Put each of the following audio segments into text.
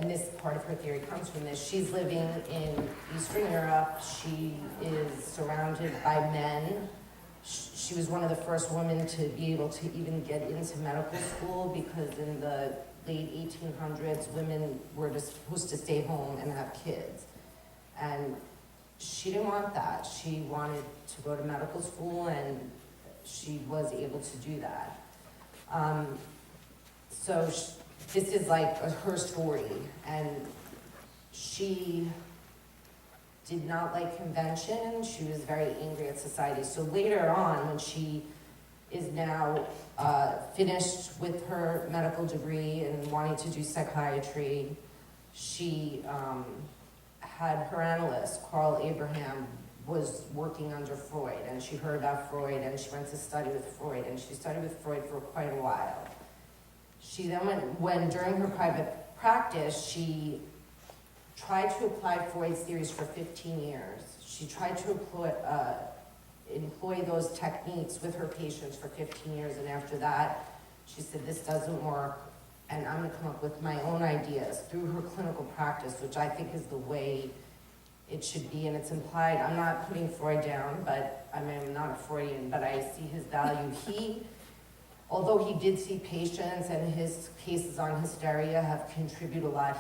and this part of her theory comes from this, she's living in Eastern Europe, she is surrounded by men. She was one of the first women to be able to even get into medical school, because in the late 1800s, women were just supposed to stay home and have kids. And she didn't want that. She wanted to go to medical school, and she was able to do that. This is like her story, and she did not like convention. She was very angry at society. So later on, when she is now finished with her medical degree and wanting to do psychiatry, she had her analyst, Carl Abraham, was working under Freud, and she heard about Freud, and she went to study with Freud, and she studied with Freud for quite a while. She then when during her private practice, she tried to apply Freud's theories for 15 years. She tried to employ those techniques with her patients for 15 years, and after that, she said, this doesn't work, and I'm gonna come up with my own ideas through her clinical practice, which I think is the way it should be, and it's implied. I'm not putting Freud down, but I mean, I'm not a Freudian, but I see his value. Although he did see patients, and his cases on hysteria have contributed a lot,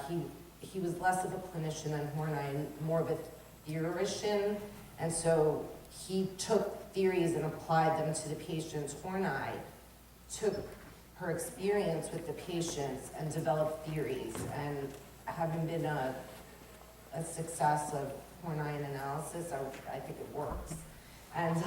he was less of a clinician than Horney, and more of a theoretician, and so he took theories and applied them to the patients. Horney took her experience with the patients and developed theories, and having been a success of Horneyan analysis, I think it works. And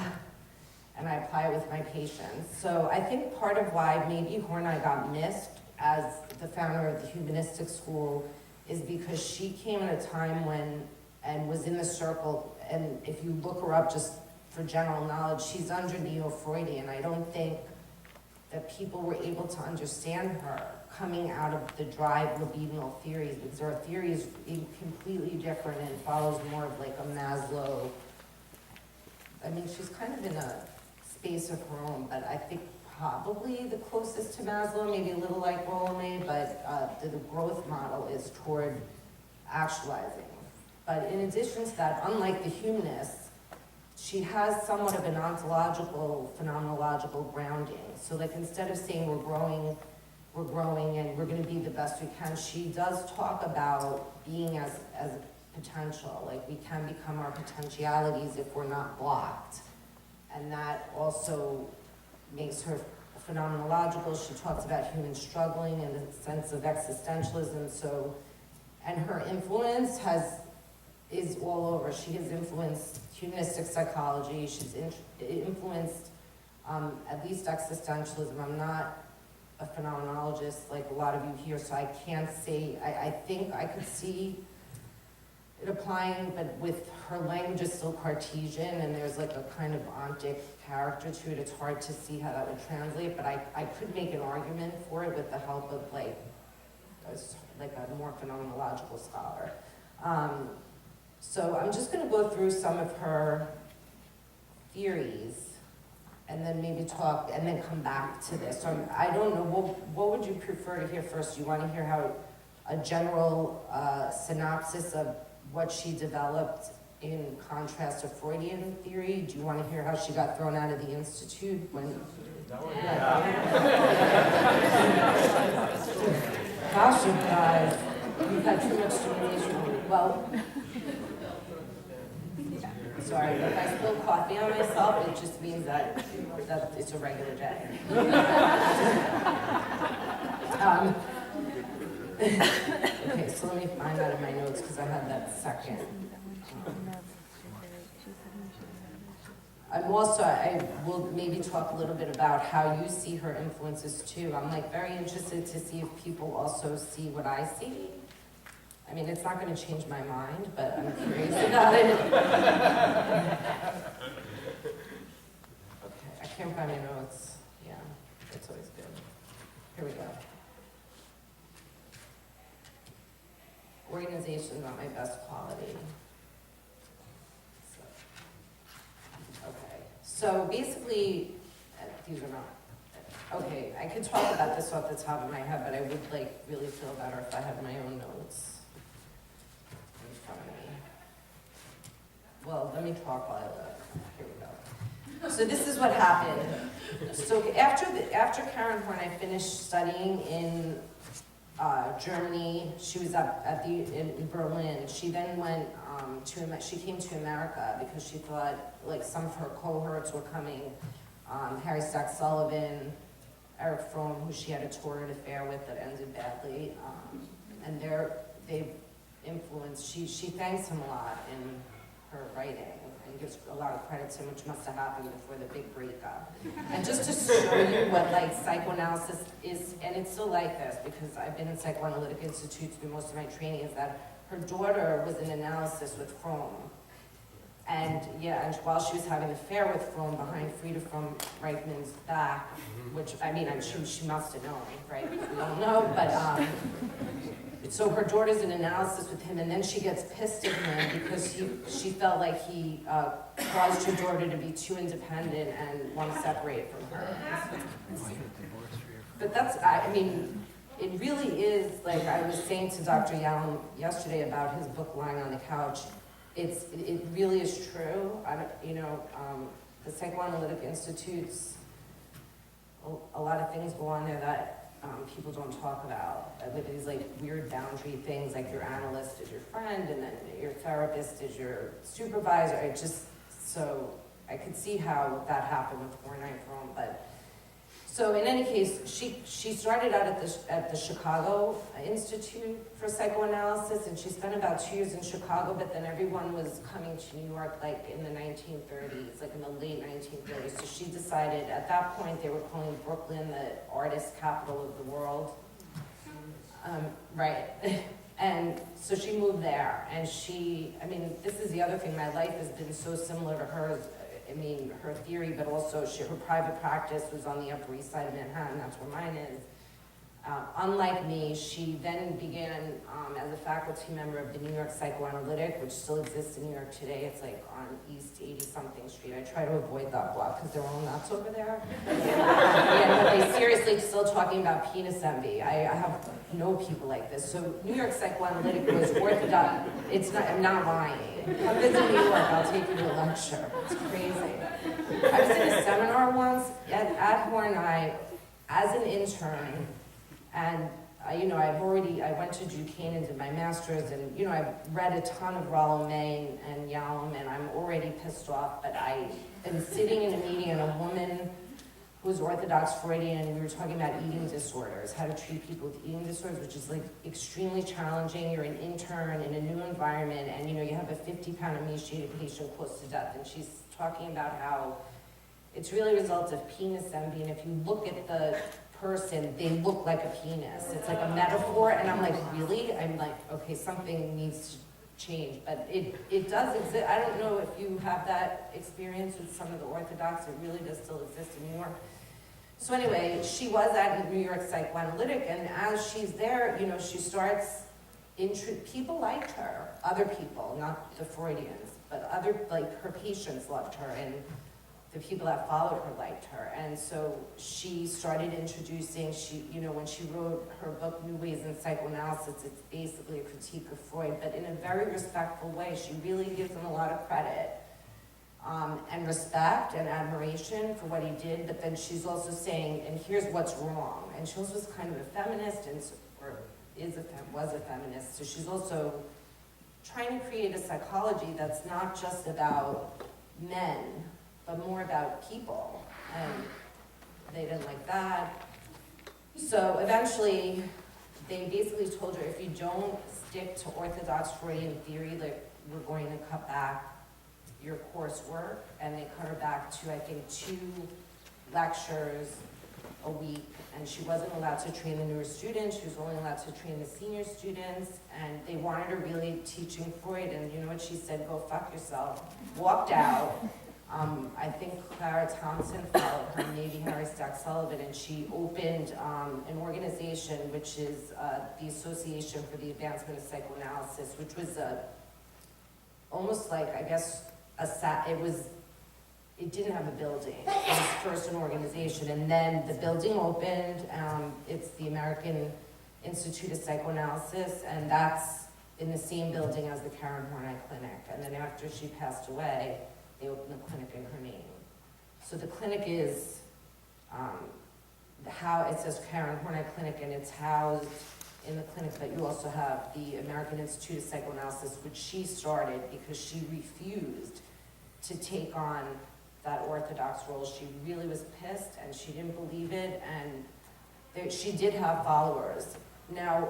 I apply it with my patients. So I think part of why maybe Horney got missed as the founder of the humanistic school is because she came at a time when, and was in the circle, and if you look her up just for general knowledge, she's under Neo-Freudian. I don't think that people were able to understand her coming out of the drive libidinal theories, because her theory is completely different and follows more of like a Maslow. I mean, she's kind of in a space of her own, but I think probably the closest to Maslow, maybe a little like Rolame, but the growth model is toward actualizing. But in addition to that, unlike the humanists, she has somewhat of an ontological, phenomenological grounding. So like instead of saying we're growing and we're gonna be the best we can, she does talk about being as potential, like we can become our potentialities if we're not blocked. And that also makes her phenomenological. She talks about human struggling and the sense of existentialism. So, and her influence is all over. She has influenced humanistic psychology. She's influenced at least existentialism. I'm not a phenomenologist like a lot of you here, so I can't say, I think I could see it applying, but with her language is still Cartesian, and there's like a kind of ontic character to it. It's hard to see how that would translate, but I could make an argument for it with the help of like a more phenomenological scholar. So I'm just going to go through some of her theories, and then maybe talk, and then come back to this. So I don't know, what would you prefer to hear first? Do you want to hear how a general synopsis of what she developed in contrast to Freudian theory? Do you want to hear how she got thrown out of the institute when? Gosh, you guys, you've had too much stimulation. Well, sorry, if I spill coffee on myself, it just means that it's a regular day. Okay, so let me find that in my notes because I had that second. I will maybe talk a little bit about how you see her influences too. I'm like very interested to see if people also see what I see. I mean, it's not going to change my mind, but I'm curious about it. Okay, I can't find my notes. Yeah, that's always good. Here we go. Organization's not my best quality. So basically, these are not, okay, I could talk about this off the top of my head, but I would like really feel better if I had my own notes. talk while I look. Here we go. So this is what happened. So after Karen Horn, I finished studying in Germany. She was up at in Berlin. She then went she came to America because she thought like some of her cohorts were coming. Harry Stack Sullivan, Eric Fromm, who she had a torrid affair with that ended badly, and they've influenced. She thanks him a lot in her writing and gives a lot of credit to him, which must have happened before the big breakup. And just to show you what like psychoanalysis is, and it's still like this because I've been in psychoanalytic institutes for most of my training, is that her daughter was in analysis with Fromm. And yeah, and while she was having an affair with Fromm behind Frieda from Reichmann's back, which, I mean, I'm sure she must have known, right? We don't know, but so her daughter's in analysis with him, and then she gets pissed at him because she felt like he caused her daughter to be too independent and want to separate from her. But that's, I mean, it really is, like I was saying to Dr. Yalom yesterday about his book lying on the couch, it really is true. The Psychoanalytic Institutes, a lot of things go on there that people don't talk about. Like these like weird boundary things, like your analyst is your friend, and then your therapist is your supervisor. So I could see how that happened with 4-9 Rome, but. So in any case, she started out at the Chicago Institute for Psychoanalysis, and she spent about 2 years in Chicago, but then everyone was coming to New York like in the 1930s, like in the late 1930s. So she decided, at that point they were calling Brooklyn the artist capital of the world. Right. And so she moved there, and this is the other thing, my life has been so similar to hers. I mean, her theory, but also her private practice was on the Upper East Side of Manhattan. That's where mine is. Unlike me, she then began as a faculty member of the New York Psychoanalytic, which still exists in New York today. It's like on East 80-something Street. I try to avoid that block because they're all nuts over there. But they seriously still talking about penis envy. I have no people like this. So New York Psychoanalytic was orthodox. I'm not lying. Come visit New York, I'll take you to a lecture. It's crazy. I was in a seminar once at Horn as an intern, and I went to Duquesne and did my master's, and I've read a ton of Rollo May and Yalom, and I'm already pissed off, but I am sitting in a meeting, and a woman who's Orthodox Freudian, and we were talking about eating disorders, how to treat people with eating disorders, which is like extremely challenging. You're an intern in a new environment, and you have a 50-pound emaciated patient close to death, and she's talking about how it's really a result of penis envy, and if you look at the person, they look like a penis. It's like a metaphor, and I'm like, really? I'm like, okay, something needs to change, but it does exist. I don't know if you have that experience with some of the Orthodox. It really does still exist in New York. So anyway, she was at New York Psychoanalytic, and as she's there, she starts, people liked her, other people, not the Freudians, but her patients loved her, and the people that followed her liked her. And so she started introducing, when she wrote her book, New Ways in Psychoanalysis, it's basically a critique of Freud, but in a very respectful way. She really gives him a lot of credit and respect and admiration for what he did, but then she's also saying, and here's what's wrong. And she also was kind of a feminist, was a feminist, so she's also trying to create a psychology that's not just about men, but more about people, and they didn't like that. So eventually, they basically told her, if you don't stick to Orthodox Freudian theory, like, we're going to cut back your coursework, and they cut her back to, I think, 2 lectures a week, and she wasn't allowed to train the newer students, she was only allowed to train the senior students, and they wanted her really teaching Freud, and you know what she said? Go fuck yourself. Walked out. I think Clara Thompson followed her, maybe Harry Stack Sullivan, and she opened an organization, which is the Association for the Advancement of Psychoanalysis, which was almost like, I guess, it didn't have a building. It was first an organization, and then the building opened. It's the American Institute of Psychoanalysis, and that's in the same building as the Karen Horney Clinic. And then after she passed away, they opened the clinic in her name. So the clinic is, it says Karen Horney Clinic, and it's housed in the clinic, but you also have the American Institute of Psychoanalysis, which she started because she refused to take on that orthodox role. She really was pissed and she didn't believe it, and she did have followers. Now,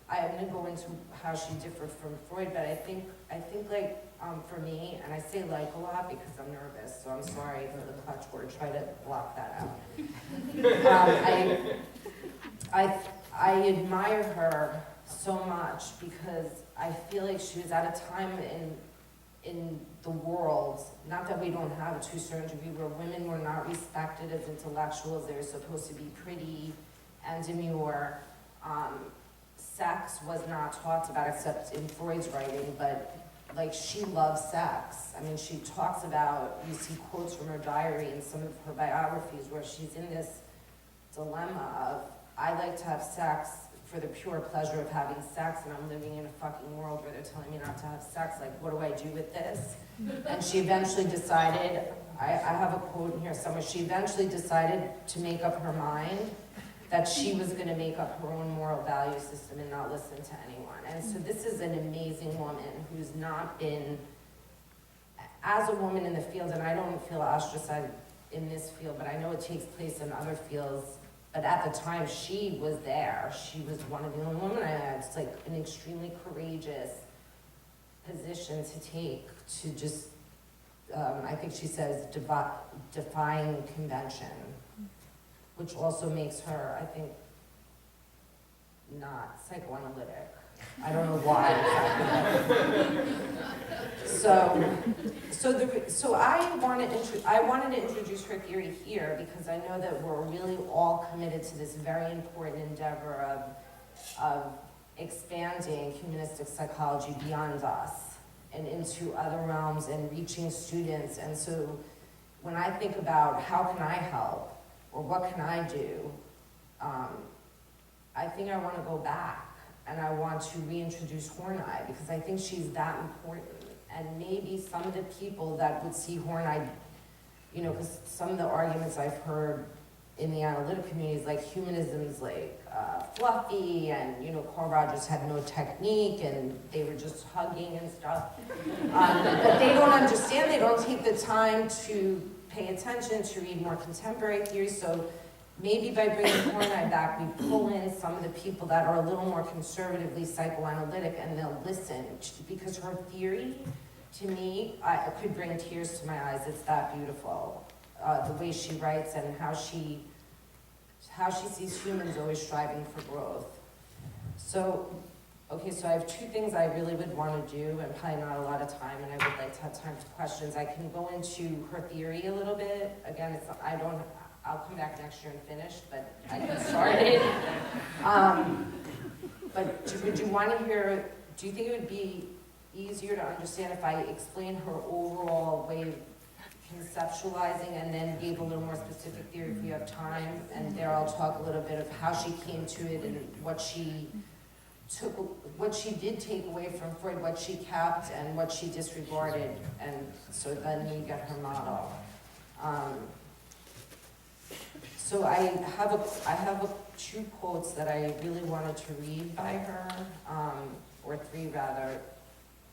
I'm gonna go into how she differed from Freud, but I think like, for me, and I say like a lot because I'm nervous, so I'm sorry for the clutch word, try to block that out. I admire her so much because I feel like she was at a time in the world, not that we don't have to a certain degree, where women were not respected as intellectuals. They were supposed to be pretty and demure. Sex was not talked about except in Freud's writing, but like she loves sex. I mean, she talks about, you see quotes from her diary and some of her biographies where she's in this dilemma of, I like to have sex for the pure pleasure of having sex, and I'm living in a fucking world where they're telling me not to have sex. Like, what do I do with this? And she eventually decided, I have a quote in here somewhere, she eventually decided to make up her mind that she was going to make up her own moral value system and not listen to anyone. And so this is an amazing woman who's not been, as a woman in the field, and I don't feel ostracized in this field, but I know it takes place in other fields, but at the time she was there. She was one of the only women I had. It's like an extremely courageous position to take, to just, I think she says, defying convention, which also makes her, I think, not psychoanalytic. I don't know why. So I wanted to introduce her theory here because I know that we're really all committed to this very important endeavor of expanding humanistic psychology beyond us and into other realms and reaching students. And so when I think about how can I help or what can I do, I think I want to go back and I want to reintroduce Horney because I think she's that important. And maybe some of the people that would see Horney, you know, because some of the arguments I've heard in the analytic community is like humanism's like fluffy, and you know, Carl Rogers had no technique and they were just hugging and stuff. But they don't understand, they don't take the time to pay attention, to read more contemporary theories. So maybe by bringing Horney back, we pull in some of the people that are a little more conservatively psychoanalytic and they'll listen, because her theory, to me, I could bring tears to my eyes. It's that beautiful. The way she writes and how she sees humans always striving for growth. So, okay, so I have two things I really would want to do, and probably not a lot of time, and I would like to have time for questions. I can go into her theory a little bit. Again, I'll come back next year and finish, but I can start it. But would you want to hear, do you think it would be easier to understand if I explain her overall way of conceptualizing and then gave a little more specific theory if you have time? And there I'll talk a little bit of how she came to it and what she did take away from Freud, what she kept and what she disregarded, and so then you get her model. So I have two quotes that I really wanted to read by her, or three rather,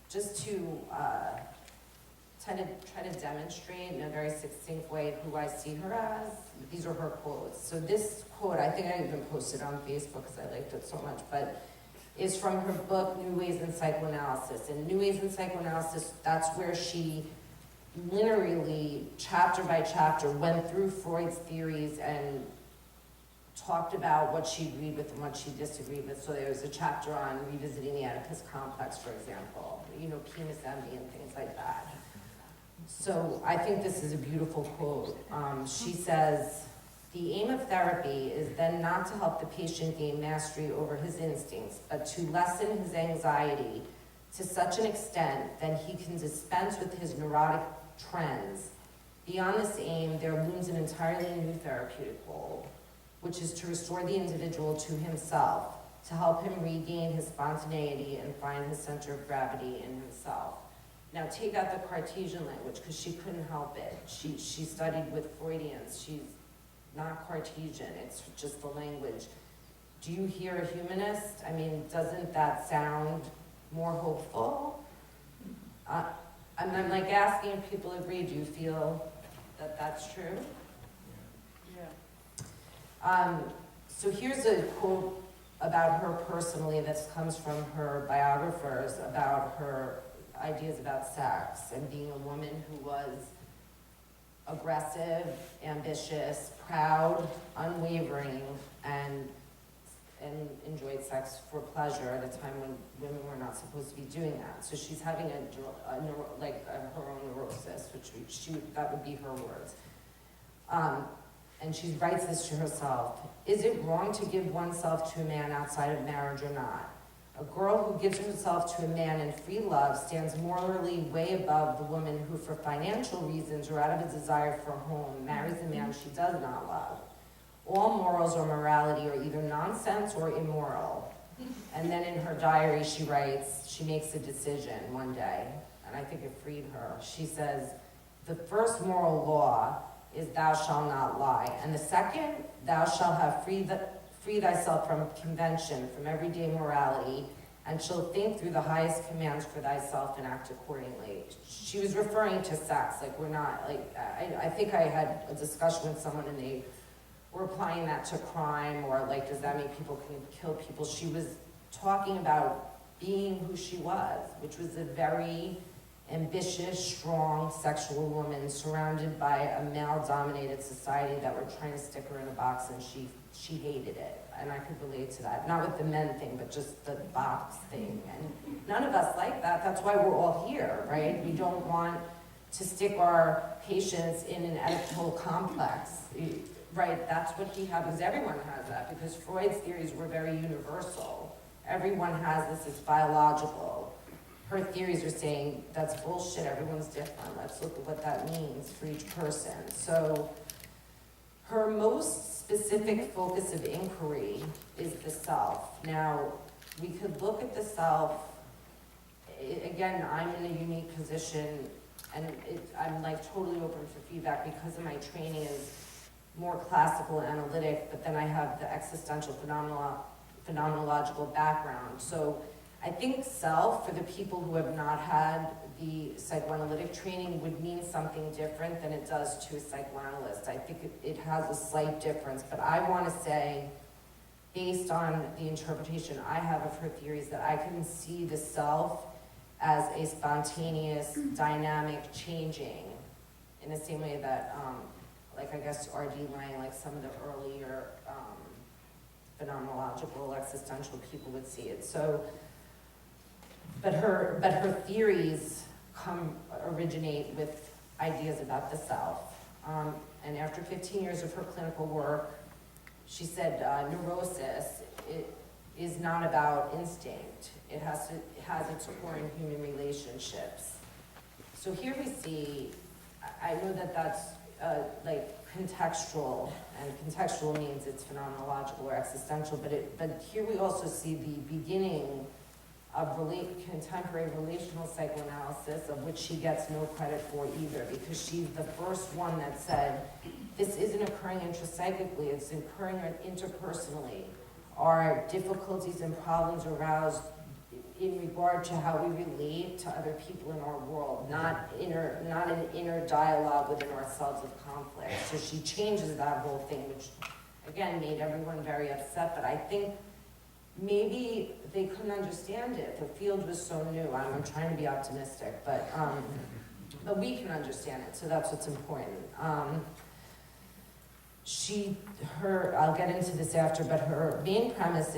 just to try to demonstrate in a very succinct way who I see her as. These are her quotes. So this quote, I think I even posted on Facebook because I liked it so much, but is from her book, New Ways in Psychoanalysis. And New Ways in Psychoanalysis, that's where she literally, chapter by chapter, went through Freud's theories and talked about what she agreed with and what she disagreed with. So there was a chapter on revisiting the Oedipus complex, for example, you know, penis envy and things like that. So I think this is a beautiful quote. She says, "The aim of therapy is then not to help the patient gain mastery over his instincts, but to lessen his anxiety to such an extent that he can dispense with his neurotic trends. Beyond this aim, there looms an entirely new therapeutic goal, which is to restore the individual to himself, to help him regain his spontaneity and find his center of gravity in himself." Now take out the Cartesian language, because she couldn't help it. She studied with Freudians. She's not Cartesian, it's just the language. Do you hear a humanist? I mean, doesn't that sound more hopeful? I'm like asking if people agree. Do you feel that that's true? Yeah. So here's a quote about her personally that comes from her biographers about her ideas about sex and being a woman who was aggressive, ambitious, proud, unwavering, and enjoyed sex for pleasure at a time when women were not supposed to be doing that. So she's having her own neurosis, that would be her words. And she writes this to herself: is it wrong to give oneself to a man outside of marriage or not? A girl who gives herself to a man in free love stands morally way above the woman who, for financial reasons or out of a desire for a home, marries a man she does not love. All morals or morality are either nonsense or immoral. And then in her diary she writes, she makes a decision one day, and I think it freed her. She says, the first moral law is thou shalt not lie, and the second, thou shalt have free thyself from convention, from everyday morality, and shalt think through the highest commands for thyself and act accordingly. She was referring to sex, like we're not, like, I think I had a discussion with someone and they were applying that to crime, or like, does that mean people can kill people? She was talking about being who she was, which was a very ambitious, strong, sexual woman surrounded by a male-dominated society that were trying to stick her in a box, and she hated it. And I could relate to that. Not with the men thing, but just the box thing. And none of us like that. That's why we're all here, right? We don't want to stick our patients in an Oedipal complex, right? That's what he had, because everyone has that, because Freud's theories were very universal. Everyone has this, it's biological. Her theories are saying that's bullshit, everyone's different. Let's look at what that means for each person. So her most specific focus of inquiry is the self. Now, we could look at the self, again, I'm in a unique position, and I'm like totally open for feedback because of my training is more classical analytic, but then I have the existential phenomenological background. So I think self, for the people who have not had the psychoanalytic training, would mean something different than it does to a psychoanalyst. I think it has a slight difference, but I want to say, based on the interpretation I have of her theories, that I can see the self as a spontaneous, dynamic, changing, in the same way that, like I guess R.D. Laing, like some of the earlier phenomenological, existential people would see it. So, but her theories originate with ideas about the self. And after 15 years of her clinical work, she said neurosis is not about instinct. It has its core in human relationships. So here we see, I know that that's like contextual, and contextual means it's phenomenological or existential, but here we also see the beginning of contemporary relational psychoanalysis, of which she gets no credit for either, because she's the first one that said, this isn't occurring intrapsychically, it's occurring interpersonally. Our difficulties and problems aroused in regard to how we relate to other people in our world, not an inner dialogue within ourselves of conflict. So she changes that whole thing, which again made everyone very upset, but I think maybe they couldn't understand it. The field was so new. I'm trying to be optimistic, but we can understand it, so that's what's important. I'll get into this after, but her main premise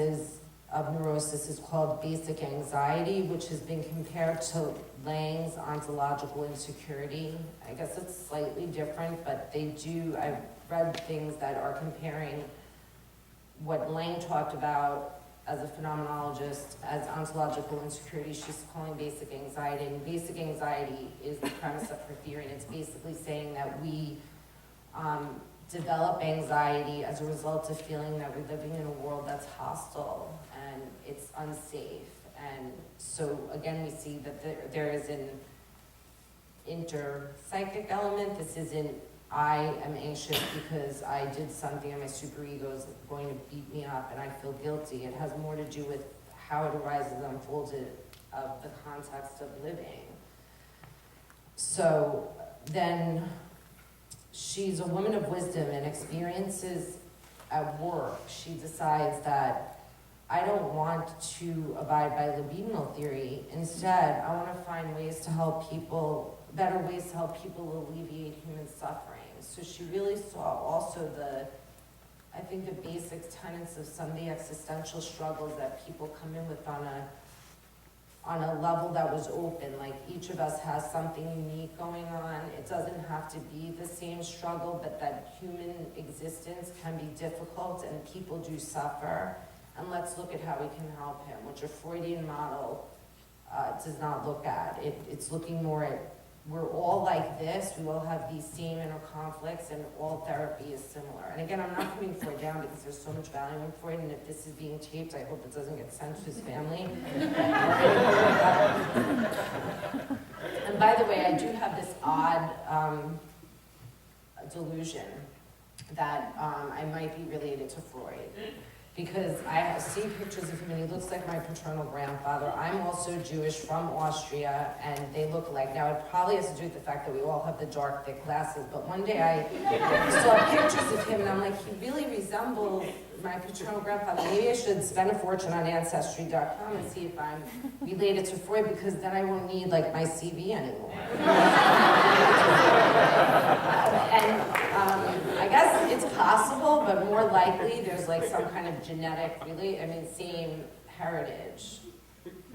of neurosis is called basic anxiety, which has been compared to Laing's ontological insecurity. I guess it's slightly different, but I've read things that are comparing what Laing talked about as a phenomenologist as ontological insecurity. She's calling basic anxiety, and basic anxiety is the premise of her theory, and it's basically saying that we develop anxiety as a result of feeling that we're living in a world that's hostile and it's unsafe. And so again, we see that there is inter-psychic element. This isn't, I am anxious because I did something and my superego is going to beat me up and I feel guilty. It has more to do with how it arises and unfolds of the context of living. So then she's a woman of wisdom and experiences at work. She decides that I don't want to abide by libidinal theory. Instead, I want to find ways to help people, better ways to help people alleviate human suffering. So she really saw also I think the basic tenets of some of the existential struggles that people come in with on a level that was open. Like each of us has something unique going on. It doesn't have to be the same struggle, but that human existence can be difficult and people do suffer. And let's look at how we can help him, which a Freudian model does not look at. It's looking more at, we're all like this, we all have these same inner conflicts, and all therapy is similar. And again, I'm not putting Freud down because there's so much value in Freud, and if this is being taped, I hope it doesn't get sent to his family. And by the way, I do have this odd delusion that I might be related to Freud, because I see pictures of him and he looks like my paternal grandfather. I'm also Jewish from Austria, and they look like, now it probably has to do with the fact that we all have the dark, thick glasses, but one day I saw pictures of him and I'm like, he really resembles my paternal grandfather. Maybe I should spend a fortune on Ancestry.com and see if I'm related to Freud, because then I won't need like my CV anymore. I guess it's possible, but more likely there's like some kind of genetic, same heritage.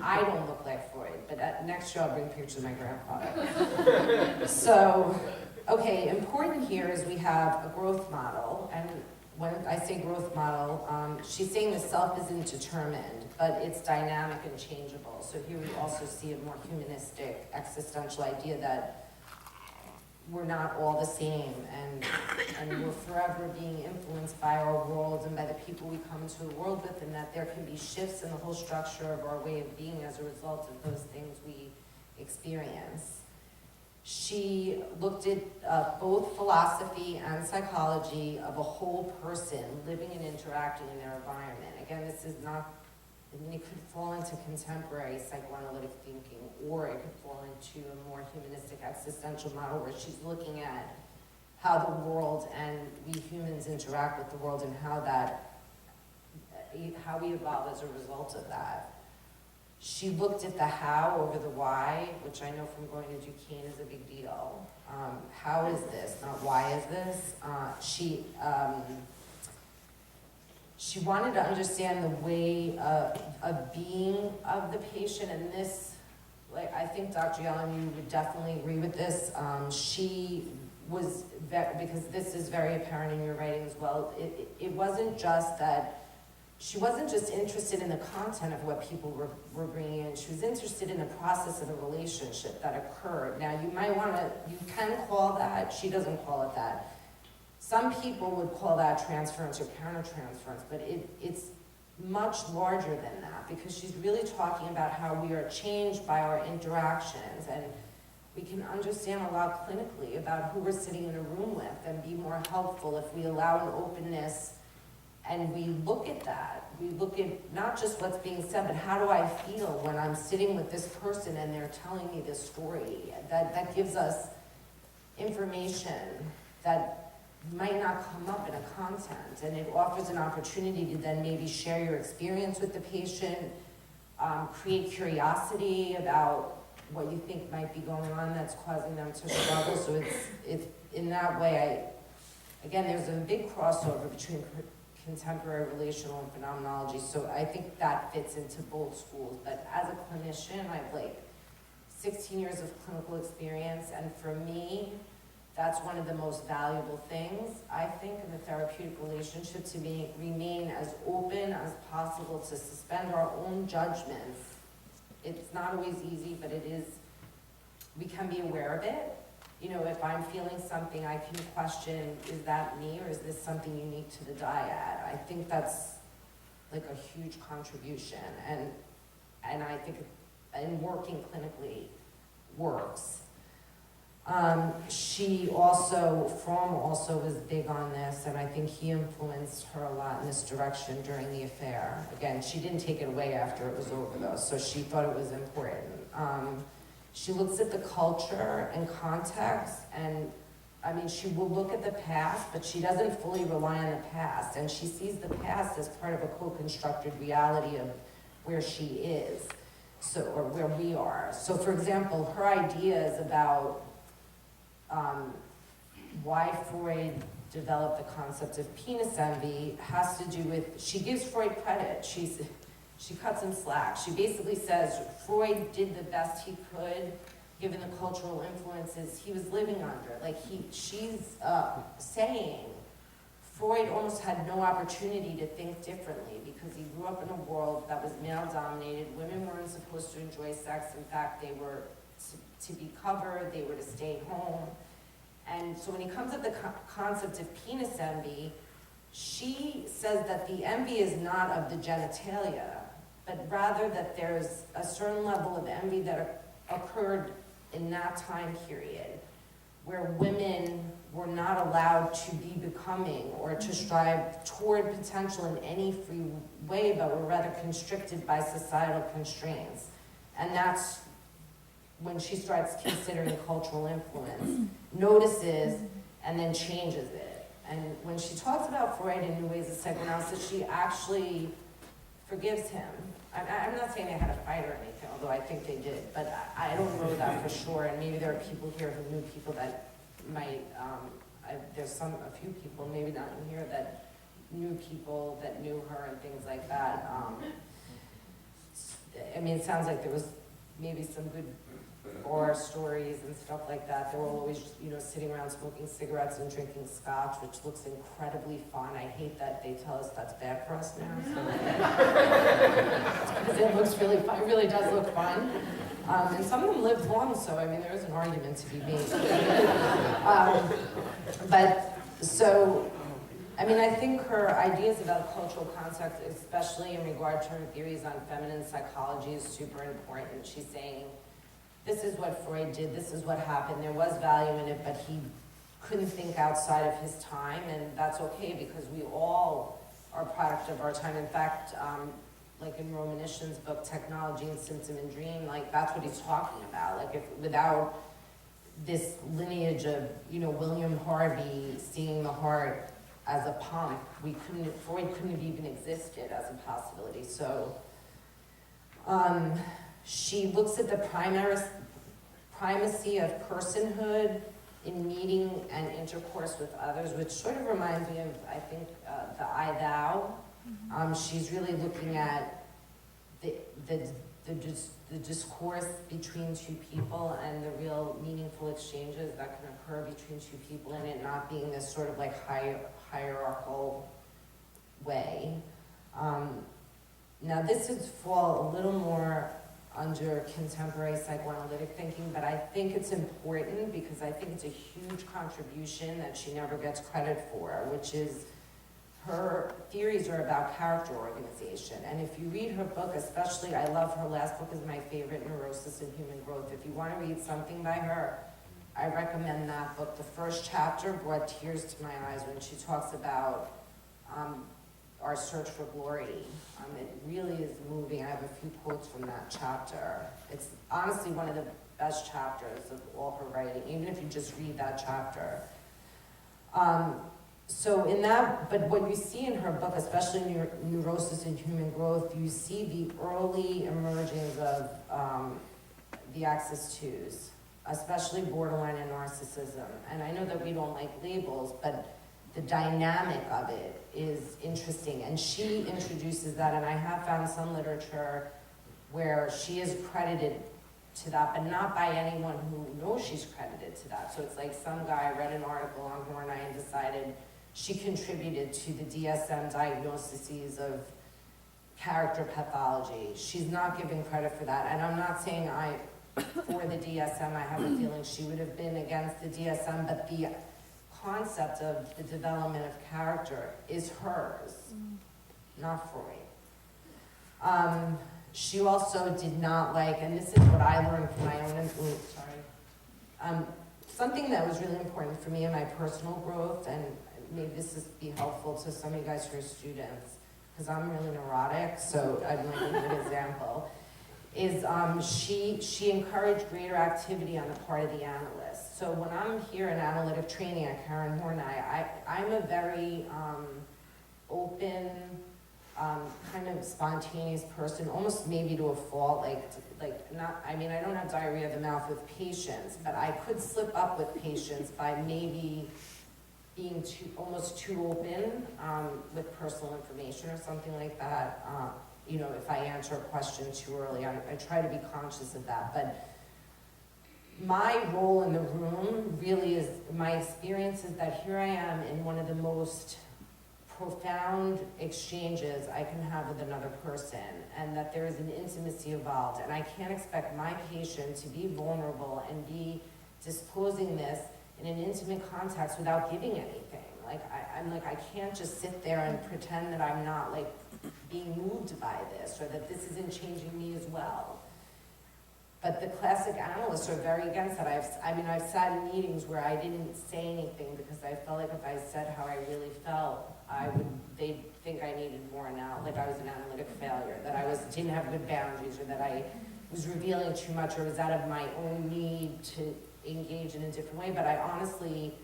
I don't look like Freud, but next year I'll bring pictures of my grandfather. So, okay, important here is we have a growth model, and when I say growth model, she's saying the self isn't determined, but it's dynamic and changeable. So here we also see a more humanistic, existential idea that we're not all the same, and we're forever being influenced by our world and by the people we come into the world with, and that there can be shifts in the whole structure of our way of being as a result of those things we experience. She looked at both philosophy and psychology of a whole person living and interacting in their environment. Again, this is not, it could fall into contemporary psychoanalytic thinking, or it could fall into a more humanistic existential model where she's looking at how the world and we humans interact with the world, and how we evolve as a result of that. She looked at the how over the why, which I know from going to Duquesne is a big deal. How is this, not why is this? She wanted to understand the way of being of the patient, and this, like, I think Dr. Yellen, you would definitely agree with this. She was, because this is very apparent in your writing as well, it wasn't just that, she wasn't just interested in the content of what people were bringing in, she was interested in the process of the relationship that occurred. Now, you can call that, she doesn't call it that. Some people would call that transference or countertransference, but it's much larger than that, because she's really talking about how we are changed by our interactions, and we can understand a lot clinically about who we're sitting in a room with and be more helpful if we allow an openness and we look at that. We look at not just what's being said, but how do I feel when I'm sitting with this person and they're telling me this story. That gives us information that might not come up in a content, and it offers an opportunity to then maybe share your experience with the patient, create curiosity about what you think might be going on that's causing them to struggle. So it's in that way, again, there's a big crossover between contemporary relational and phenomenology, so I think that fits into both schools. But as a clinician, I have like 16 years of clinical experience, and for me, that's one of the most valuable things, I think, in the therapeutic relationship, to remain as open as possible, to suspend our own judgments. It's not always easy, but it is, we can be aware of it. You know, if I'm feeling something, I can question, is that me, or is this something unique to the dyad? I think that's like a huge contribution, and I think, and working clinically works. Fromm also was big on this, and I think he influenced her a lot in this direction during the affair. Again, she didn't take it away after it was over though, so she thought it was important. She looks at the culture and context, and I mean, she will look at the past, but she doesn't fully rely on the past, and she sees the past as part of a co-constructed reality of where she is, so, or where we are. So for example, her ideas about why Freud developed the concept of penis envy has to do with, she gives Freud credit. She cuts him slack. She basically says Freud did the best he could given the cultural influences he was living under. Like she's saying Freud almost had no opportunity to think differently because he grew up in a world that was male-dominated. Women weren't supposed to enjoy sex. In fact, they were to be covered, they were to stay home. And so when he comes at the concept of penis envy, she says that the envy is not of the genitalia, but rather that there's a certain level of envy that occurred in that time period where women were not allowed to be becoming or to strive toward potential in any free way, but were rather constricted by societal constraints. And that's when she starts considering cultural influence, notices, and then changes it. And when she talks about Freud in New Ways of Psychoanalysis, she actually forgives him. I'm not saying they had a fight or anything, although I think they did, but I don't know that for sure. And maybe there are people here who knew people that might, there's a few people, maybe not in here, that knew people that knew her and things like that. I mean, it sounds like there was maybe some good horror stories and stuff like that. They were always, sitting around smoking cigarettes and drinking scotch, which looks incredibly fun. I hate that they tell us that's bad for us now. Because it looks really fun. It really does look fun. And some of them live long, so I mean, there is an argument to be made. I think her ideas about cultural context, especially in regard to her theories on feminine psychology, is super important. She's saying, this is what Freud did, this is what happened, there was value in it, but he couldn't think outside of his time, and that's okay because we all are a product of our time. In fact, like in Roman Ishim's book, Technology and Symptom and Dream, like that's what he's talking about. Like if without this lineage of, William Harvey seeing the heart as a pump, Freud couldn't have even existed as a possibility. So, she looks at the primacy of personhood in meeting and intercourse with others, which sort of reminds me of, I think, the I Thou. She's really looking at the discourse between two people and the real meaningful exchanges that can occur between two people, and it not being this sort of like hierarchical way. Now this would fall a little more under contemporary psychoanalytic thinking, but I think it's important because I think it's a huge contribution that she never gets credit for, which is her theories are about character organization. And if you read her book, especially, I love her last book is my favorite, Neurosis and Human Growth. If you want to read something by her, I recommend that book. The first chapter brought tears to my eyes when she talks about our search for glory. It really is moving. I have a few quotes from that chapter. It's honestly one of the best chapters of all her writing, even if you just read that chapter. But what you see in her book, especially Neurosis and Human Growth, you see the early emergings of the axis twos, especially borderline and narcissism. And I know that we don't like labels, but the dynamic of it is interesting. And she introduces that, and I have found some literature where she is credited to that, but not by anyone who knows she's credited to that. So it's like some guy read an article on Horney and decided she contributed to the DSM diagnoses of character pathology. She's not giving credit for that. And I'm not saying for the DSM, I have a feeling she would have been against the DSM, but the concept of the development of character is hers, not Freud. She also did not like, and this is what I learned from my own influence, something that was really important for me in my personal growth, and maybe this is be helpful to some of you guys who are students, because I'm really neurotic, so I'm like a good example, is she encouraged greater activity on the part of the analyst. So when I'm here in analytic training at Karen Horney, I'm a very open, kind of spontaneous person, almost maybe to a fault, like not, I mean, I don't have diarrhea of the mouth with patients, but I could slip up with patients by maybe being almost too open with personal information or something like that. You know, if I answer a question too early, I try to be conscious of that. But my role in the room really is, my experience is that here I am in one of the most profound exchanges I can have with another person, and that there is an intimacy involved, and I can't expect my patient to be vulnerable and be disclosing this in an intimate context without giving anything. Like, I'm like, I can't just sit there and pretend that I'm not like being moved by this, or that this isn't changing me as well. But the classic analysts are very against that. I've sat in meetings where I didn't say anything because I felt like if I said how I really felt, they'd think I needed more now, like I was an analytic failure, that I didn't have good boundaries, or that I was revealing too much, or was out of my own need to engage in a different way. But I honestly,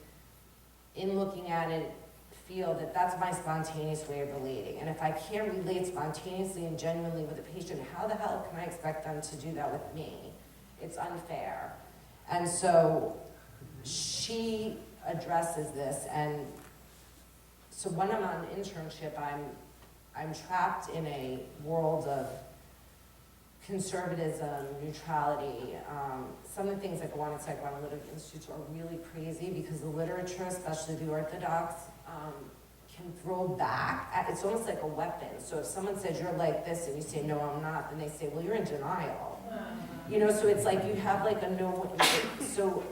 in looking at it, feel that that's my spontaneous way of relating. And if I can't relate spontaneously and genuinely with a patient, how the hell can I expect them to do that with me? It's unfair. And so she addresses this, and so when I'm on internship, I'm trapped in a world of conservatism, neutrality. Some of the things that go on in psychoanalytic institutes are really crazy because the literature, especially the orthodox, can throw back. It's almost like a weapon. So if someone says you're like this and you say, no, I'm not, then they say, well, you're in denial. You know, so it's like you have like a no, so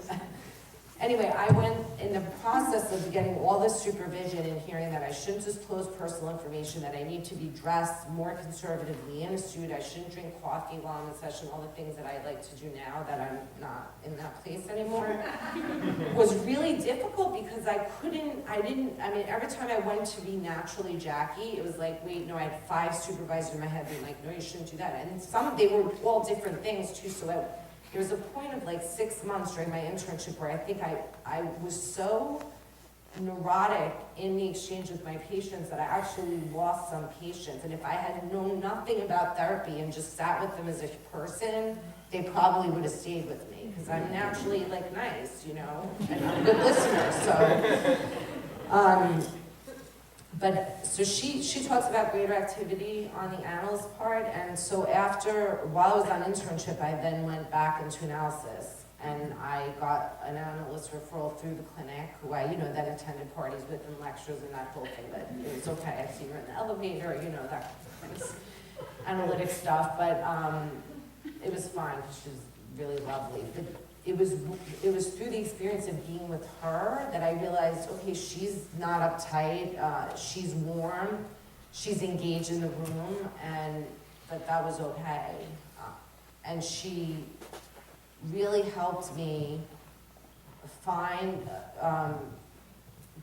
anyway, I went in the process of getting all this supervision and hearing that I shouldn't disclose personal information, that I need to be dressed more conservatively in a suit, I shouldn't drink coffee while I'm in session, all the things that I like to do now that I'm not in that place anymore, was really difficult because I mean, every time I went to be naturally Jackie, it was like, wait, no, I had 5 supervisors in my head being like, no, you shouldn't do that. And they were all different things too, so there was a point of like 6 months during my internship where I think I was so neurotic in the exchange with my patients that I actually lost some patients. And if I had known nothing about therapy and just sat with them as a person, they probably would have stayed with me because I'm naturally like nice, you know, and I'm a good listener. So, but so she talks about greater activity on the analyst part, and so while I was on internship, I then went back into analysis, and I got an analyst referral through the clinic, who I, then attended parties with and lectures and that whole thing, but it was okay. I see her in the elevator, that kind of analytic stuff, but it was fine because she was really lovely. But it was through the experience of being with her that I realized, okay, she's not uptight, she's warm, she's engaged in the room, and that was okay. And she really helped me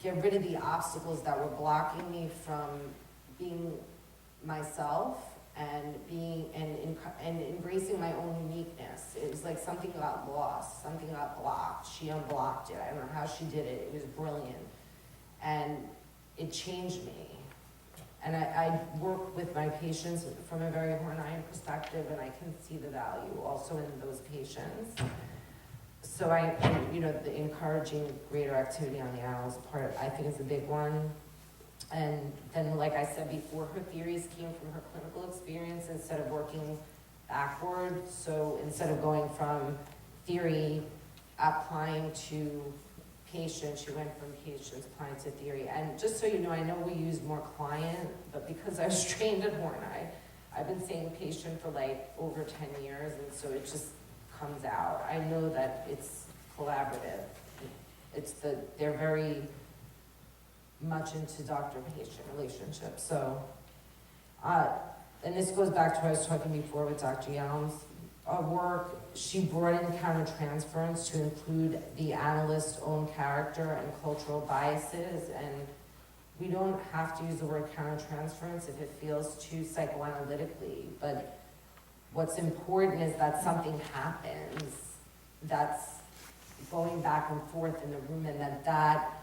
get rid of the obstacles that were blocking me from being myself and embracing my own uniqueness. It was like something got lost, something got blocked. She unblocked it. I don't know how she did it. It was brilliant. And it changed me. And I work with my patients from a very Horneyan perspective, and I can see the value also in those patients. So the encouraging greater activity on the analyst part, I think is a big one. And then, like I said before, her theories came from her clinical experience instead of working backward. So instead of going from theory, applying to patients, she went from patients, applying to theory. And just so you know, I know we use more client, but because I was trained at Horney, I've been seeing patient for like over 10 years, and so it just comes out. I know that it's collaborative. They're very much into doctor-patient relationship. So, and this goes back to what I was talking before with Dr. Yelms. work, she brought in countertransference to include the analyst's own character and cultural biases, and we don't have to use the word countertransference if it feels too psychoanalytically, but what's important is that something happens that's going back and forth in the room, and that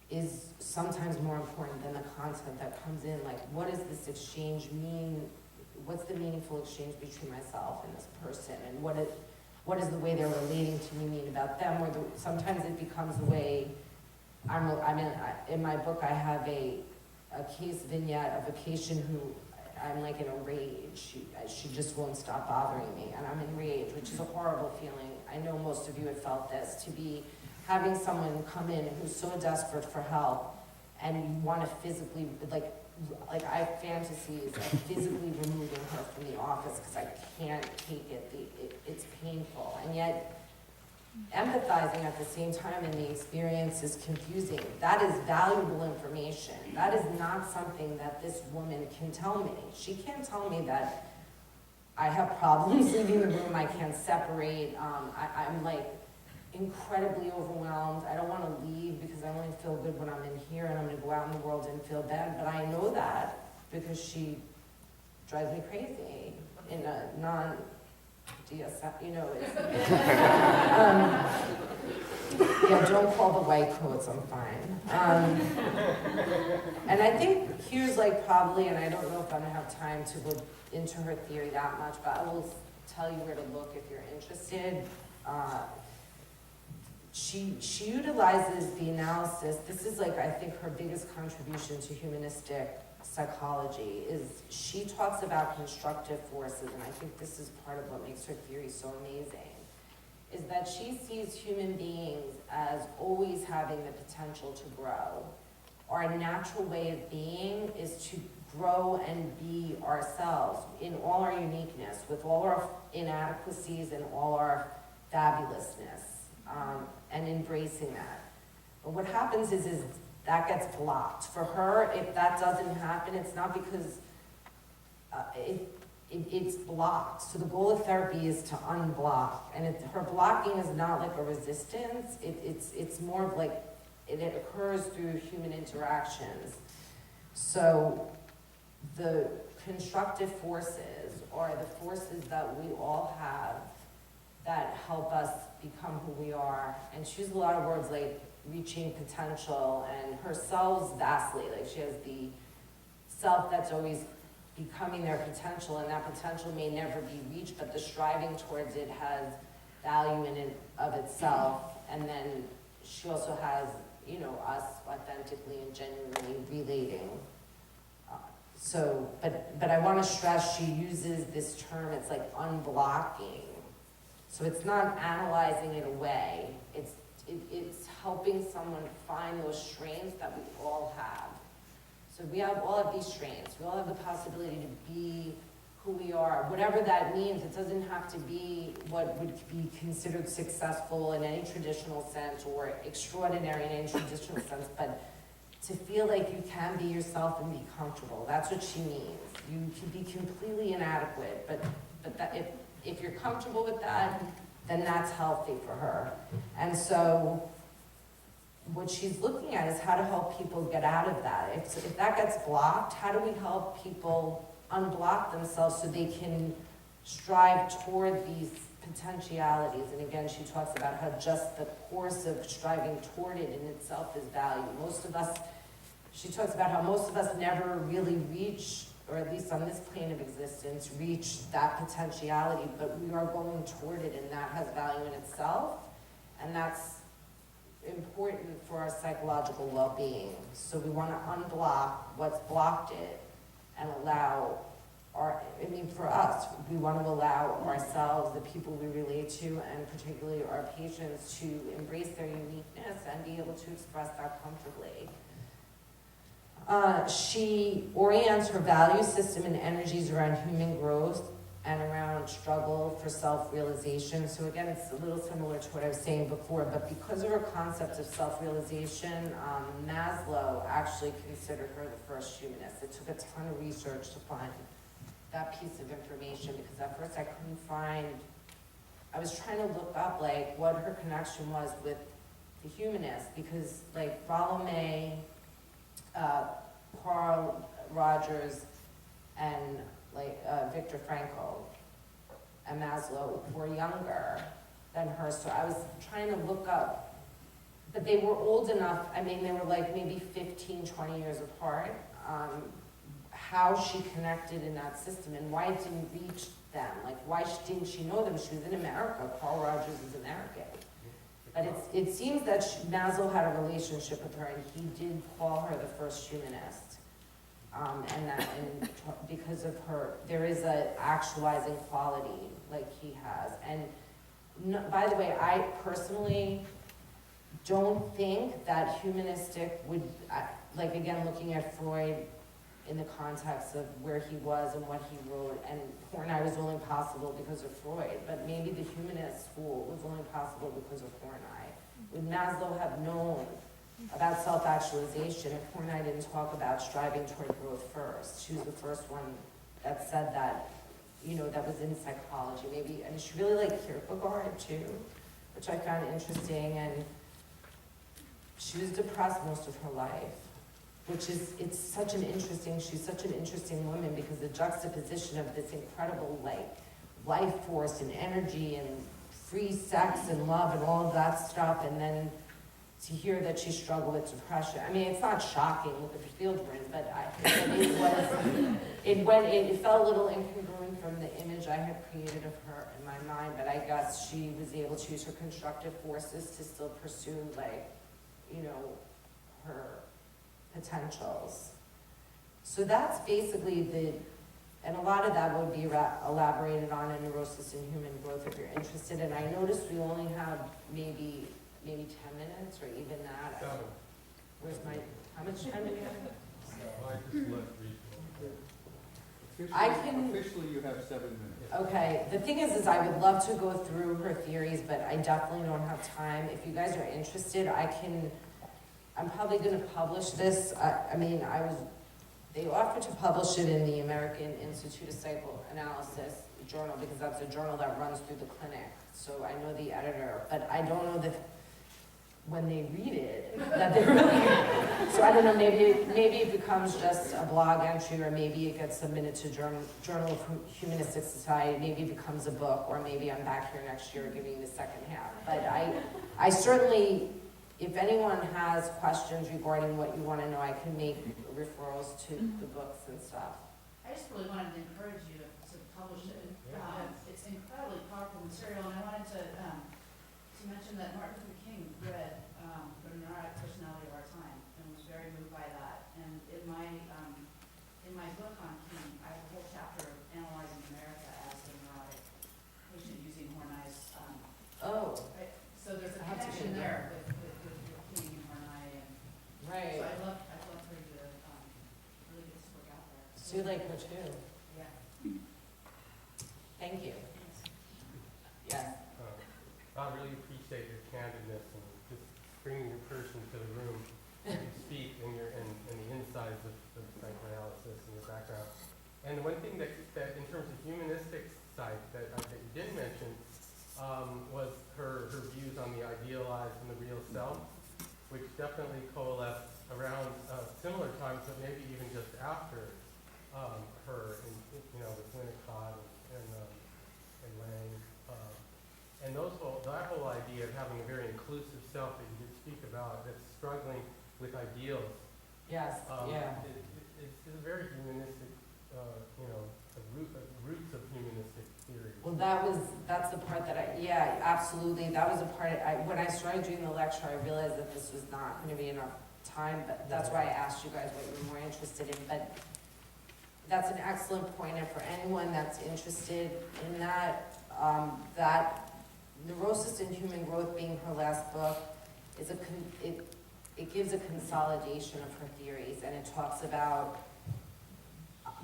is sometimes more important than the content that comes in. Like, what does this exchange mean? What's the meaningful exchange between myself and this person? And what is the way they're relating to me mean about them? Or sometimes it becomes the way in my book I have a case vignette of a patient who I'm like in a rage. She just won't stop bothering me, and I'm in rage, which is a horrible feeling. I know most of you have felt this, to be having someone come in who's so desperate for help, and you want to physically, like I have fantasies of physically removing her from the office because I can't take it. It's painful, and yet empathizing at the same time in the experience is confusing. That is valuable information. That is not something that this woman can tell me. She can't tell me that I have problems leaving the room, I can't separate, I'm like incredibly overwhelmed. I don't want to leave because I only feel good when I'm in here, and I'm going to go out in the world and feel bad. But I know that because she drives me crazy in a non-DSM, you know. Yeah, don't call the white coats, I'm fine. And I think here's like probably, and I don't know if I'm going to have time to go into her theory that much, but I will tell you where to look if you're interested. She utilizes the analysis. This is like, I think, her biggest contribution to humanistic psychology is she talks about constructive forces, and I think this is part of what makes her theory so amazing, is that she sees human beings as always having the potential to grow. Our natural way of being is to grow and be ourselves in all our uniqueness, with all our inadequacies and all our fabulousness. And embracing that. But what happens is that gets blocked. For her, if that doesn't happen, it's not because it's blocked. So the goal of therapy is to unblock. And her blocking is not like a resistance. It's more of like, it occurs through human interactions. So the constructive forces are the forces that we all have that help us become who we are. And she uses a lot of words like reaching potential, and her selves vastly. Like, she has the self that's always becoming their potential, and that potential may never be reached, but the striving towards it has value in and of itself. And then she also has, you know, us authentically and genuinely relating. But I want to stress, she uses this term, it's like unblocking. So it's not analyzing it away, it's helping someone find those strengths that we all have. So we all have these strengths. We all have the possibility to be who we are, whatever that means. It doesn't have to be what would be considered successful in any traditional sense or extraordinary in any traditional sense, but to feel like you can be yourself and be comfortable. That's what she means. You can be completely inadequate, but that if you're comfortable with that, then that's healthy for her. And so what she's looking at is how to help people get out of that. If that gets blocked, how do we help people unblock themselves so they can strive toward these potentialities? And again, she talks about how just the course of striving toward it in itself is value. She talks about how most of us never really reach, or at least on this plane of existence, reach that potentiality, but we are going toward it, and that has value in itself, and that's important for our psychological well-being. So we want to unblock what's blocked it and allow for us, we want to allow ourselves, the people we relate to, and particularly our patients, to embrace their uniqueness and be able to express that comfortably. She orients her value system and energies around human growth and around struggle for self-realization. So again, it's a little similar to what I was saying before, but because of her concept of self-realization, Maslow actually considered her the first humanist. It took a ton of research to find that piece of information, because at first I couldn't find, I was trying to look up like what her connection was with the humanists, because like Rollo May, Carl Rogers, and like Viktor Frankl and Maslow were younger than her, so I was trying to look up, but they were old enough, I mean, they were like maybe 15, 20 years apart, how she connected in that system and why it didn't reach them, like why didn't she know them? She was in America, Carl Rogers is American. But it seems that Maslow had a relationship with her, and he did call her the first humanist. And because of her, there is a actualizing quality like he has. And no, by the way, I personally don't think that humanistic would, like again, looking at Freud in the context of where he was and what he wrote, and Horney was only possible because of Freud, but maybe the humanist school was only possible because of Horney. Would Maslow have known about self-actualization if Horney didn't talk about striving toward growth first? She was the first one that said that, you know, that was in psychology. Maybe, and she really liked Kierkegaard too, which I found interesting, and she was depressed most of her life, which is, it's such an interesting, she's such an interesting woman, because the juxtaposition of this incredible like life force and energy and free sex and love and all of that stuff, and then to hear that she struggled with depression. I mean, it's not shocking, look at the field we're in, but it felt a little incongruent from the image I had created of her in my mind, but I guess she was able to use her constructive forces to still pursue, like, you know, her potentials. So that's basically and a lot of that would be elaborated on in Neurosis and Human Growth if you're interested. And I noticed we only have maybe 10 minutes or even that. 7. Where's my, how much time do we have? I just let I can- Officially, you have 7 minutes. Okay, the thing is I would love to go through her theories, but I definitely don't have time. If you guys are interested, I'm probably gonna publish this. They offered to publish it in the American Institute of Psychoanalysis journal, because that's a journal that runs through the clinic. So I know the editor, but I don't know that when they read it, that they really, so I don't know, maybe it becomes just a blog entry, or maybe it gets submitted to Journal of Humanistic Society, maybe it becomes a book, or maybe I'm back here next year giving the second half. But I certainly, if anyone has questions regarding what you want to know, I can make referrals to the books and stuff. I just really wanted to encourage you to publish it. It's incredibly powerful material, and I wanted to mention that Martin Luther King read The Neurotic Personality of Our Time and was very moved by that. And in my book on King, I have a whole chapter analyzing America as a neurotic patient using Horney's. So there's a connection there with King and Horney, and Right. so I'd love for you to really get this book out there. So you like her too. Yeah. Thank you. Yes. I really appreciate your candidness and just bringing your person to the room to speak and the insides of psychoanalysis and your background. And the one thing that in terms of humanistic side that you didn't mention was her views on the idealized and the real self, which definitely coalesced around similar times, but maybe even just after her, with Winnicott and Lang. And that whole idea of having a very inclusive self that you did speak about, that's struggling with ideals. Yes. Yeah. It's a very humanistic, roots of humanistic theory. Well, that's the part that absolutely. That was a part, when I started doing the lecture, I realized that this was not going to be enough time, but that's why I asked you guys what you were more interested in. But that's an excellent point, and for anyone that's interested in that, that Neurosis and Human Growth being her last book, it gives a consolidation of her theories, and it talks about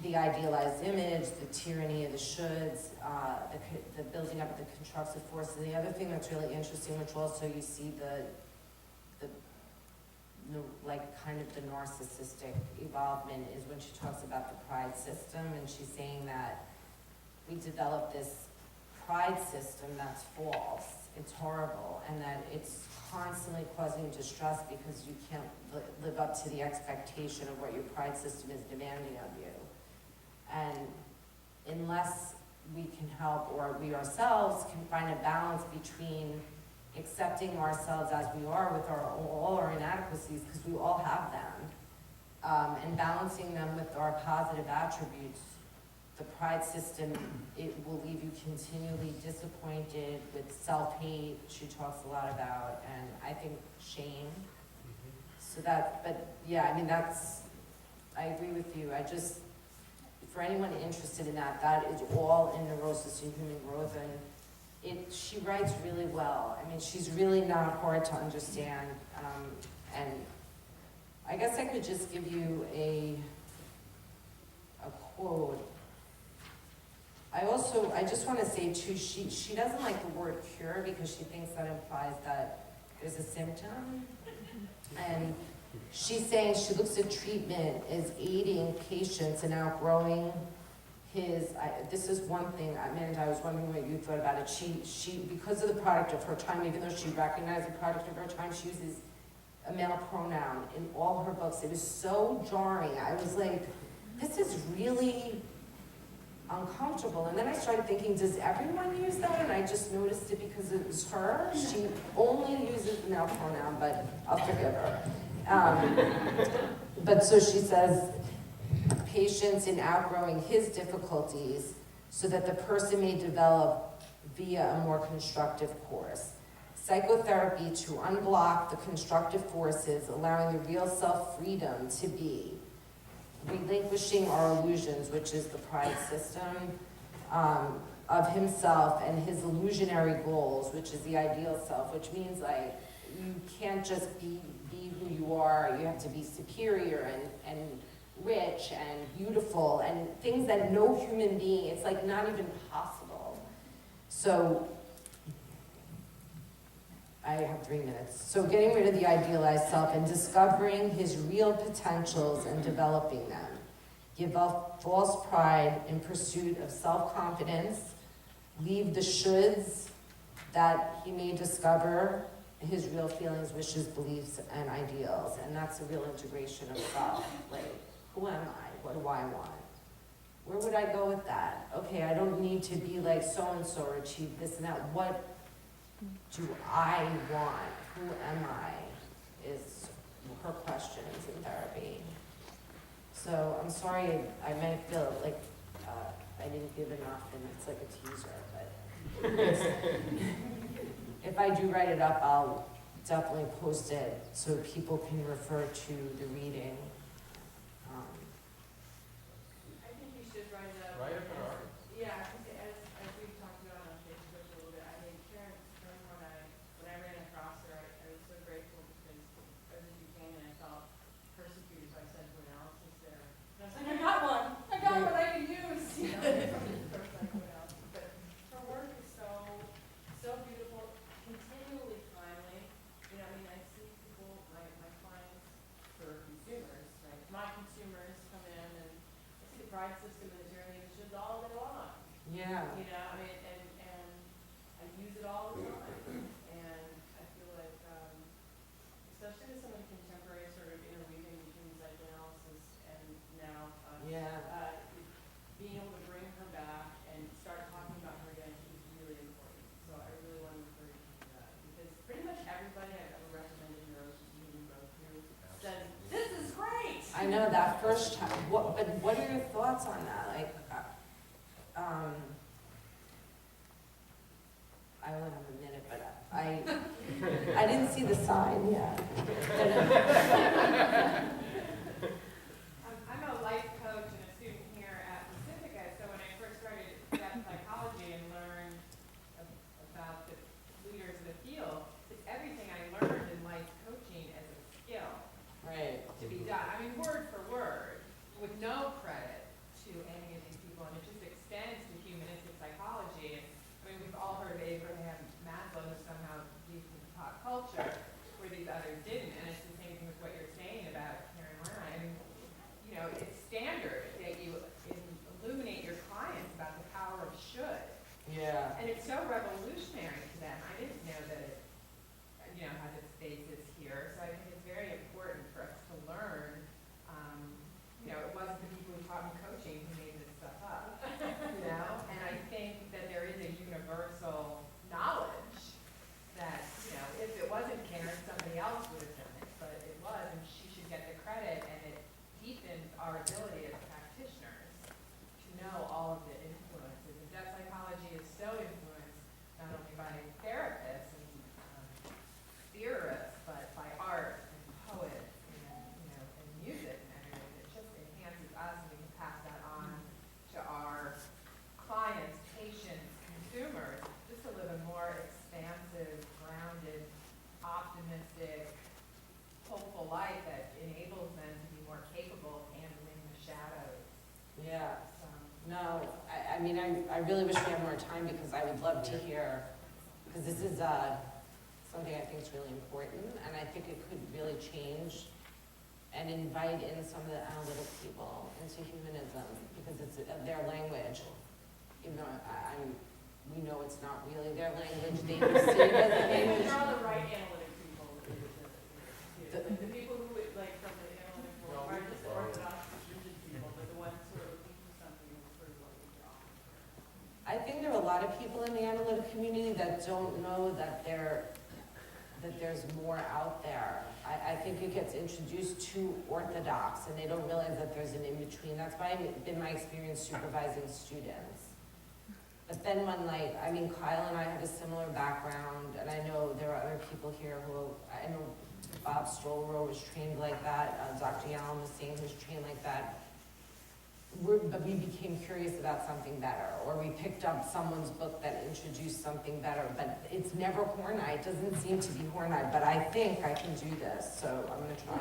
the idealized image, the tyranny of the shoulds, the building up of the constructive force. And the other thing that's really interesting, which also you see like kind of the narcissistic evolvement is when she talks about the pride system, and she's saying that we developed this pride system that's false, it's horrible, and that it's constantly causing distress because you can't live up to the expectation of what your pride system is demanding of you. And unless we can help, or we ourselves can find a balance between accepting ourselves as we are with all our inadequacies, because we all have them, and balancing them with our positive attributes, the pride system, it will leave you continually disappointed with self-hate, she talks a lot about, and I think shame. So that, but yeah, I mean, I agree with you. I just, for anyone interested in that, that is all in Neurosis and Human Growth, and she writes really well. I mean, she's really not hard to understand, and I guess I could just give you a quote. I just want to say too, she doesn't like the word cure because she thinks that implies that there's a symptom. And she's saying she looks at treatment as aiding patients in outgrowing this is one thing, Amanda, I was wondering what you thought about it. She, because of the product of her time, even though she recognized the product of her time, she uses a male pronoun in all her books. It was so jarring. I was like, this is really uncomfortable. And then I started thinking, does everyone use that? And I just noticed it because it was her. She only uses the male pronoun, but I'll forgive her. But so she says, patients in outgrowing his difficulties so that the person may develop via a more constructive course. Psychotherapy to unblock the constructive forces, allowing the real self-freedom to be. Relinquishing our illusions, which is the pride system, of himself and his illusionary goals, which is the ideal self, which means like you can't just be who you are, you have to be superior and rich and beautiful and things that no human being, it's like not even possible. So, I have 3 minutes. So getting rid of the idealized self and discovering his real potentials and developing them. Give up false pride in pursuit of self-confidence. Leave the shoulds that he may discover his real feelings, wishes, beliefs, and ideals. And that's a real integration of self. Like, who am I? What do I want? Where would I go with that? Okay, I don't need to be like so-and-so or achieve this and that. What do I want? Who am I? Is her questions in therapy. So I'm sorry, I might feel like I didn't give enough and it's like a teaser, but if I do write it up, I'll definitely post it so people can refer to the reading. I think you should write it up. Write up an art. Yeah, because as we've talked about on Facebook a little bit, I mean, Karen, when I ran across her, I was so grateful because as you came and I felt persecuted by psychoanalysis there. And I was like, I got one I can use, you know, for psychoanalysis. But her work is so beautiful, continually timely. You know, I mean, I see people, my clients for consumers, right? My consumers come in and I see the pride system and the journey of should all day long. Yeah. You know, I mean, and I use it all the time. And I feel like, especially with some of the contemporary sort of interweaving between psychoanalysis and now, Yeah. being able to bring her back and start talking about her again is really important. So I really want to encourage you to do that because pretty much everybody I've ever recommended Neurosis and Human Growth to says, this is great! I know that first time. But what are your thoughts on that? Like, I only have a minute, but I didn't see the sign yet. I'm a life coach and a student here at Pacifica, so when I first started depth psychology and learned about the leaders of the field, it's everything I learned in life coaching as a skill Right. to be done. I mean, word for word, with no credit to any of these people, and it just extends to humanistic psychology. And, I mean, we've all heard of Abraham Maslow, who somehow used into pop culture, where these others didn't, and it's the same thing with what you're so revolutionary to them. I didn't know that it, has its basis here. So I think it's very important for us to learn. It wasn't the people who taught me coaching who made this stuff up, And I think that there is a universal knowledge that, if it wasn't Karen, somebody else would have done it, but it was, and she should get the credit, and it deepens our ability as practitioners to know all of the influences. And depth psychology is so influenced not only by therapists and theorists, but by art and poets and music and everything. It just enhances us, and we can pass that on to our clients, patients, consumers, just to live a more expansive, grounded, optimistic, hopeful life that enables them to be more capable of handling the shadows. Yeah. So, No, I mean, I really wish we had more time because I would love to hear, because this is something I think is really important, and I think it could really change and invite in some of the analytic people into humanism, because it's their language. Even though we know it's not really their language, they perceive it as a language. They're all the right analytic people. The people who would, from the analytic world, aren't just the orthodox rigid people, but the ones who are looking for something is sort of what we draw. I think there are a lot of people in the analytic community that don't know that there's more out there. I think it gets introduced too orthodox, and they don't realize that there's an in-between. That's been my experience supervising students. But then when Kyle and I have a similar background, and I know there are other people here I know Bob Stolro was trained like that, Dr. Yalom was saying he was trained like that. But we became curious about something better, or we picked up someone's book that introduced something better, but it's never Hornite, it doesn't seem to be Hornite, but I think I can do this, so I'm gonna try.